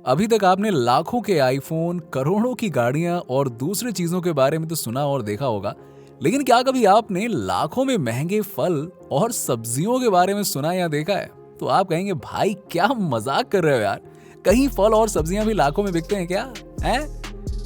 अभी तक आपने लाखों के आईफोन, करोड़ों की गाड़ियां और दूसरी चीजों के बारे में तो सुना और देखा होगा, लेकिन क्या कभी आपने लाखों में महंगे फल और सब्जियों के बारे में सुना या देखा है? तो आप कहेंगे भाई क्या मजाक कर रहे हो यार, कहीं फल और सब्जियां भी लाखों में बिकते हैं क्या? हैं?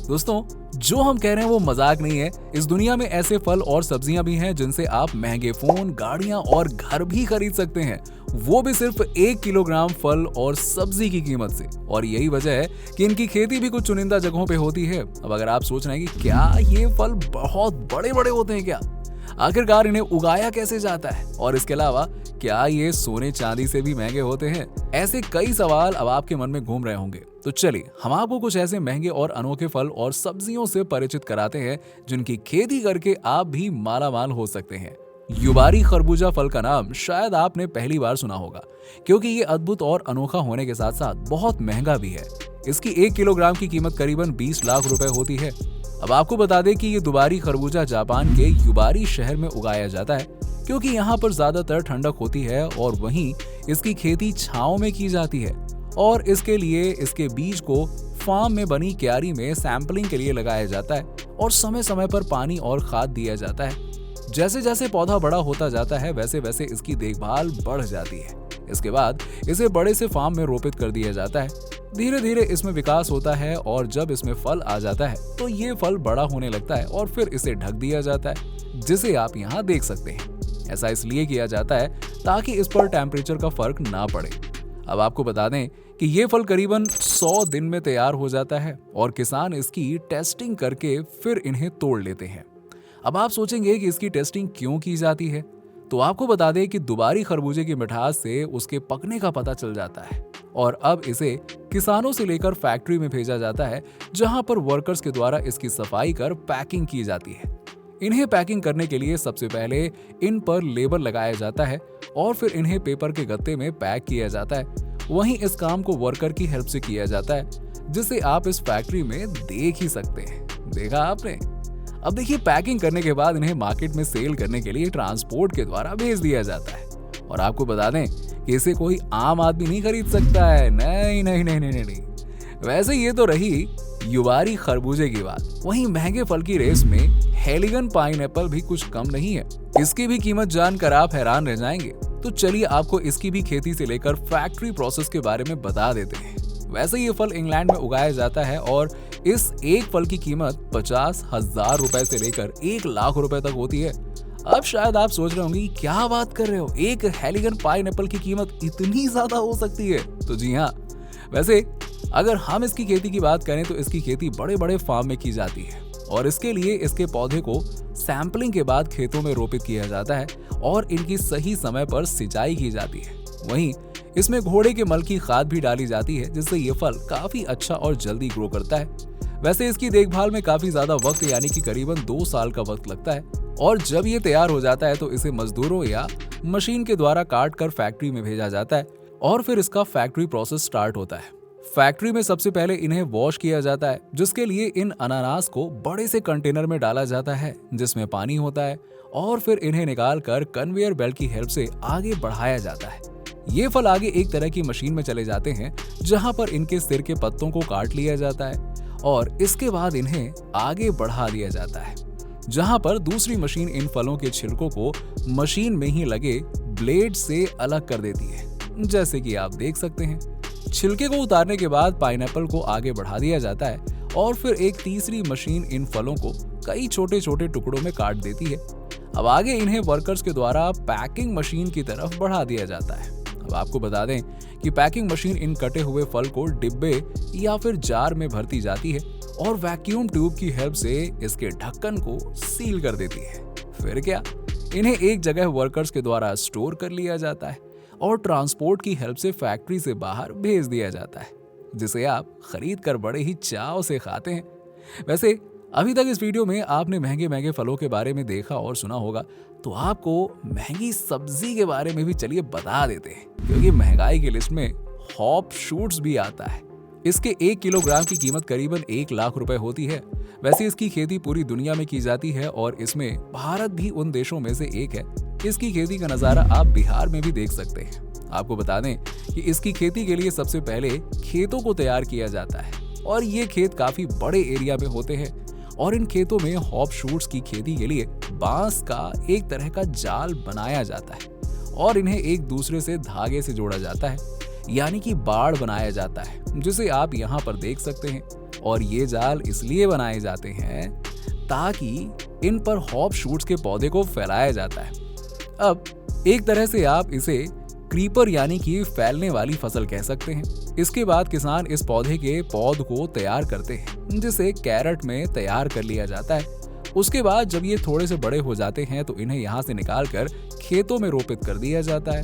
दोस्तों, जो हम कह रहे हैं वो मजाक नहीं है। इस दुनिया में ऐसे फल और सब्जियां भी हैं जिनसे आप महंगे फोन, गाड़ियां और घर भी खरीद सकते हैं, वो भी सिर्फ 1 किलोग्राम फल और सब्जी की कीमत से। और यही वजह है कि इनकी खेती भी कुछ चुनिंदा जगहों पे होती है। अब अगर आप सोच रहे हैं कि क्या ये फल बहुत बड़े बड़े होते हैं क्या, आखिरकार इन्हें उगाया कैसे जाता है, और इसके अलावा क्या ये सोने चांदी से भी महंगे होते हैं, ऐसे कई सवाल अब आपके मन में घूम रहे होंगे। तो चलिए हम आपको कुछ ऐसे महंगे और अनोखे फल और सब्जियों से परिचित कराते हैं जिनकी खेती करके आप भी मालामाल हो सकते हैं। युबारी खरबूजा फल का नाम शायद आपने पहली बार सुना होगा, क्योंकि ये अद्भुत और अनोखा होने के साथ साथ बहुत महंगा भी है। इसकी 1 किलोग्राम की कीमत करीबन 20 लाख रुपए होती है। अब आपको बता दें कि ये दुबारी खरबूजा जापान के युबारी शहर में उगाया जाता है, क्योंकि यहाँ पर ज्यादातर ठंडक होती है और वहीं इसकी खेती छांव में की जाती है। और इसके लिए इसके बीज को फार्म में बनी क्यारी में सैंपलिंग के लिए लगाया जाता है और समय समय पर पानी और खाद दिया जाता है। जैसे जैसे पौधा बड़ा होता जाता है वैसे वैसे इसकी देखभाल बढ़ जाती है। इसके बाद इसे बड़े से फार्म में रोपित कर दिया जाता है। धीरे धीरे इसमें विकास होता है और जब इसमें फल आ जाता है तो ये फल बड़ा होने लगता है और फिर इसे ढक दिया जाता है, जिसे आप यहाँ देख सकते हैं। ऐसा इसलिए किया जाता है ताकि इस पर टेम्परेचर का फर्क ना पड़े। अब आपको बता दें कि ये फल करीबन 100 दिन में तैयार हो जाता है और किसान इसकी टेस्टिंग करके फिर इन्हें तोड़ लेते हैं। अब आप सोचेंगे कि इसकी टेस्टिंग क्यों की जाती है, तो आपको बता दें कि दुबारी खरबूजे की मिठास से उसके पकने का पता चल जाता है और अब इसे किसानों से लेकर फैक्ट्री में भेजा जाता है, जहां पर वर्कर्स के द्वारा इसकी सफाई कर पैकिंग की जाती है। इन्हें पैकिंग करने के लिए सबसे पहले इन पर लेबल लगाया जाता है और फिर इन्हें पेपर के गत्ते में पैक किया जाता है। वहीं इस काम को वर्कर की हेल्प से किया जाता है, जिसे आप इस फैक्ट्री में देख ही सकते हैं। देखा आपने? अब देखिए, पैकिंग करने के बाद इन्हें मार्केट में सेल करने के लिए ट्रांसपोर्ट के द्वारा भेज दिया जाता है। और आपको बता दें कि इसे कोई आम आदमी नहीं खरीद सकता है। नहीं नहीं नहीं नहीं नहीं। वैसे ये तो रही युबारी खरबूजे की बात। वहीं महंगे फल की रेस में हेलिगन पाइनएप्पल भी कुछ कम नहीं है। इसकी भी कीमत जानकर आप हैरान रह जाएंगे। तो चलिए आपको इसकी भी खेती से लेकर फैक्ट्री प्रोसेस के बारे में बता देते हैं। वैसे ये फल इंग्लैंड में उगाया जाता है और इस एक फल की कीमत 50,000 रुपए से लेकर 1 लाख रुपए तक होती है। अब शायद आप सोच रहे होंगे क्या बात कर रहे हो, एक हेलिगन पाइनएप्पल की कीमत इतनी ज्यादा हो सकती है? तो जी हाँ, वैसे अगर हम इसकी खेती की बात करें तो इसकी खेती बड़े बड़े फार्म में की जाती है और इसके लिए इसके पौधे को सैंपलिंग के बाद खेतों में रोपित किया जाता है और इनकी सही समय पर सिंचाई की जाती है। वहीं इसमें घोड़े के मल की खाद भी डाली जाती है, जिससे ये फल काफी अच्छा और जल्दी ग्रो करता है। वैसे इसकी देखभाल में काफी ज्यादा वक्त यानी कि करीबन 2 साल का वक्त लगता है और जब ये तैयार हो जाता है तो इसे मजदूरों या मशीन के द्वारा काट कर फैक्ट्री में भेजा जाता है और फिर इसका फैक्ट्री प्रोसेस स्टार्ट होता है। फैक्ट्री में सबसे पहले इन्हें वॉश किया जाता है, जिसके लिए इन अनानास को बड़े से कंटेनर में डाला जाता है जिसमें पानी होता है और फिर इन्हें निकाल कर कन्वेयर बेल्ट की हेल्प से आगे बढ़ाया जाता है। ये फल आगे एक तरह की मशीन में चले जाते हैं, जहां पर इनके सिर के पत्तों को काट लिया जाता है और इसके बाद इन्हें आगे बढ़ा दिया जाता है, जहां पर दूसरी मशीन इन फलों के छिलकों को मशीन में ही लगे ब्लेड से अलग कर देती है, जैसे कि आप देख सकते हैं। छिलके को उतारने के बाद पाइनएप्पल को आगे बढ़ा दिया जाता है और फिर एक तीसरी मशीन इन फलों को कई छोटे छोटे टुकड़ों में काट देती है। अब आगे इन्हें वर्कर्स के द्वारा पैकिंग मशीन की तरफ बढ़ा दिया जाता है। अब आपको बता दें कि पैकिंग मशीन इन कटे हुए फल को डिब्बे या फिर जार में भरती जाती है और वैक्यूम ट्यूब की हेल्प से इसके ढक्कन को सील कर देती है। फिर क्या, इन्हें एक जगह वर्कर्स के द्वारा स्टोर कर लिया जाता है और ट्रांसपोर्ट की हेल्प से फैक्ट्री से बाहर भेज दिया जाता है, जिसे आप खरीद कर बड़े ही चाव से खाते हैं। वैसे अभी तक इस वीडियो में आपने महंगे महंगे फलों के बारे में देखा और सुना होगा, तो आपको महंगी सब्जी के बारे में भी चलिए बता देते हैं, क्योंकि महंगाई की लिस्ट में हॉप शूट्स भी आता है। इसके 1 किलोग्राम की कीमत करीबन 1 लाख रुपए होती है। वैसे इसकी खेती पूरी दुनिया में की जाती है और इसमें भारत भी उन देशों में से एक है। इसकी खेती का नजारा आप बिहार में भी देख सकते हैं। आपको बता दें कि इसकी खेती के लिए सबसे पहले खेतों को तैयार किया जाता है और ये खेत काफी बड़े एरिया में होते हैं और इन खेतों में हॉप शूट्स की खेती के लिए बांस का एक तरह का जाल बनाया जाता है और इन्हें एक दूसरे से धागे से जोड़ा जाता है, यानी कि बाड़ बनाया जाता है, जिसे आप यहाँ पर देख सकते हैं। और ये जाल इसलिए बनाए जाते हैं ताकि इन पर हॉप शूट्स के पौधे को फैलाया जाता है। अब एक तरह से आप इसे क्रीपर यानी कि फैलने वाली फसल कह सकते हैं। इसके बाद किसान इस पौधे के पौध को तैयार करते हैं, जिसे कैरेट में तैयार कर लिया जाता है। उसके बाद जब ये थोड़े से बड़े हो जाते हैं तो इन्हें यहाँ से निकालकर खेतों में रोपित कर दिया जाता है।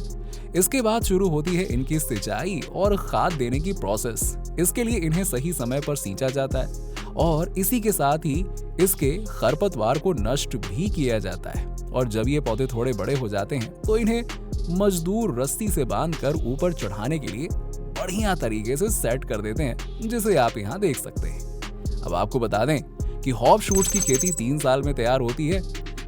इसके बाद शुरू होती है इनकी सिंचाई और खाद देने की प्रोसेस। इसके लिए इन्हें सही समय पर सींचा जाता है और इसी के साथ ही इसके खरपतवार को नष्ट भी किया जाता है। और जब ये पौधे थोड़े बड़े हो जाते हैं तो इन्हें मजदूर रस्सी से बांधकर ऊपर चढ़ाने के लिए बढ़िया तरीके से सेट कर देते हैं, जिसे आप यहाँ देख सकते हैं। अब आपको बता दें कि हॉप शूट्स की खेती 3 साल में तैयार होती है,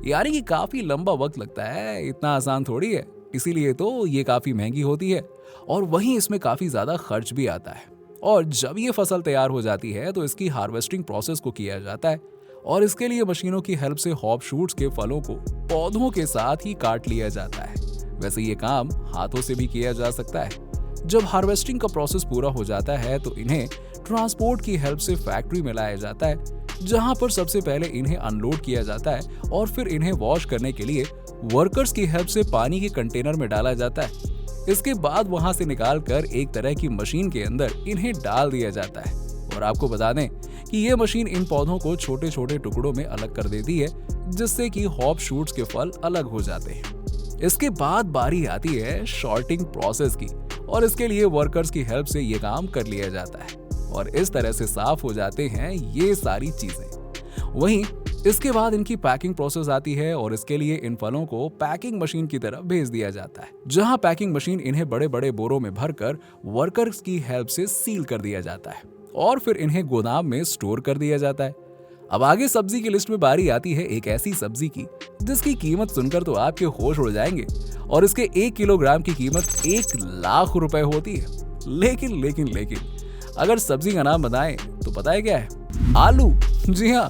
यानी कि काफी लंबा वक्त लगता है, इतना आसान थोड़ी है। इसीलिए तो ये काफी महंगी होती है और वहीं इसमें काफी ज्यादा खर्च भी आता है। और जब ये फसल तैयार हो जाती है तो इसकी हार्वेस्टिंग प्रोसेस को किया जाता है और इसके लिए मशीनों की हेल्प से हॉप शूट्स के फलों को पौधों के साथ ही काट लिया जाता है। वैसे ये काम हाथों से भी किया जा सकता है। जब हार्वेस्टिंग का प्रोसेस पूरा हो जाता है तो इन्हें ट्रांसपोर्ट की हेल्प से फैक्ट्री में लाया जाता है, जहां पर सबसे पहले इन्हें अनलोड किया जाता है और फिर इन्हें वॉश करने के लिए वर्कर्स की हेल्प से पानी के कंटेनर में डाला जाता है। इसके बाद वहां से निकालकर एक तरह की मशीन के अंदर इन्हें डाल दिया जाता है। और आपको बता दें कि ये मशीन इन पौधों को छोटे छोटे टुकड़ों में अलग कर देती है, जिससे कि हॉप शूट्स के फल अलग हो जाते हैं। इसके बाद बारी आती है शॉर्टिंग प्रोसेस की और इसके लिए वर्कर्स की हेल्प से ये काम कर लिया जाता है और इस तरह से साफ हो जाते हैं ये सारी चीजें। वहीं इसके बाद इनकी पैकिंग प्रोसेस आती है और इसके लिए इन फलों को पैकिंग मशीन की तरफ भेज दिया जाता है, जहां पैकिंग मशीन इन्हें बड़े बड़े बोरों में भरकर वर्कर्स की हेल्प से सील कर दिया जाता है और फिर इन्हें गोदाम में स्टोर कर दिया जाता है। अब आगे सब्जी की लिस्ट में बारी आती है एक ऐसी सब्जी की जिसकी कीमत सुनकर तो आपके होश उड़ जाएंगे और इसके 1 किलोग्राम की कीमत 1 लाख रुपए होती है। लेकिन लेकिन लेकिन अगर सब्जी का नाम बताएं तो पता है क्या है? आलू। जी हाँ।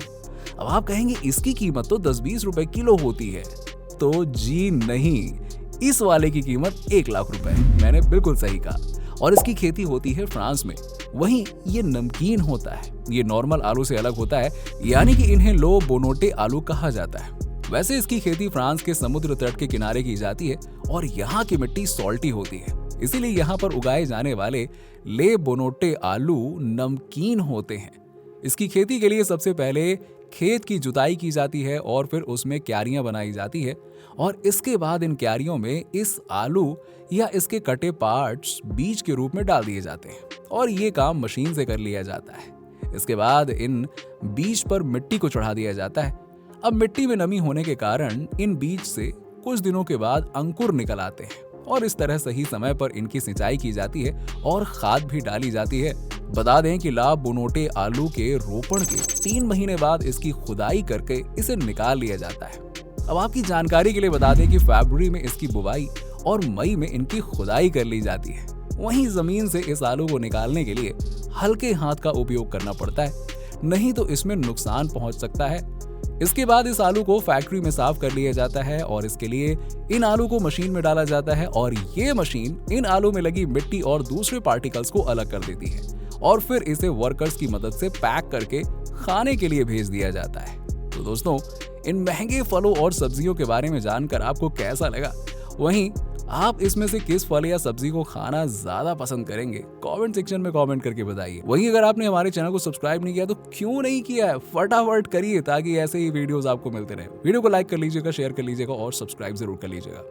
अब आप कहेंगे इसकी कीमत तो 10-20 रुपए किलो होती है, तो जी नहीं, इस वाले की कीमत 1 लाख रुपए। मैंने बिल्कुल सही कहा। और इसकी खेती होती है फ्रांस में। वहीं ये नमकीन होता है, ये नॉर्मल आलू से अलग होता है, यानी कि इन्हें लो बोनोटे आलू कहा जाता है। वैसे इसकी खेती फ्रांस के समुद्र तट के किनारे की जाती है और यहाँ की मिट्टी सॉल्टी होती है, इसीलिए यहाँ पर उगाए जाने वाले ले बोनोटे आलू नमकीन होते हैं। इसकी खेती के लिए सबसे पहले खेत की जुताई की जाती है और फिर उसमें क्यारियां बनाई जाती है और इसके बाद इन क्यारियों में इस आलू या इसके कटे पार्ट्स बीज के रूप में डाल दिए जाते हैं और ये काम मशीन से कर लिया जाता है। इसके बाद इन बीज पर मिट्टी को चढ़ा दिया जाता है। अब मिट्टी में नमी होने के कारण इन बीज से कुछ दिनों के बाद अंकुर निकल आते हैं और इस तरह सही समय पर इनकी सिंचाई की जाती है और खाद भी डाली जाती है। बता दें कि ला बोनोटे आलू के रोपण के 3 महीने बाद इसकी खुदाई करके इसे निकाल लिया जाता है। अब आपकी जानकारी के लिए बता दें कि फरवरी में इसकी बुवाई और मई में इनकी खुदाई कर ली जाती है। वहीं जमीन से इस आलू को निकालने के लिए हल्के हाथ का उपयोग करना पड़ता है, नहीं तो इसमें नुकसान पहुंच सकता है। इसके बाद इस आलू को फैक्ट्री में साफ कर लिया जाता है और इसके लिए इन आलू को मशीन में डाला जाता है और ये मशीन इन आलू में लगी मिट्टी और दूसरे पार्टिकल्स को अलग कर देती है और फिर इसे वर्कर्स की मदद से पैक करके खाने के लिए भेज दिया जाता है। तो दोस्तों, इन महंगे फलों और सब्जियों के बारे में जानकर आपको कैसा लगा? वहीं आप इसमें से किस फल या सब्जी को खाना ज्यादा पसंद करेंगे? कमेंट सेक्शन में कमेंट करके बताइए। वहीं अगर आपने हमारे चैनल को सब्सक्राइब नहीं किया तो क्यों नहीं किया है, फटाफट करिए ताकि ऐसे ही वीडियोस आपको मिलते रहे। वीडियो को लाइक कर लीजिएगा, शेयर कर लीजिएगा और सब्सक्राइब जरूर कर लीजिएगा।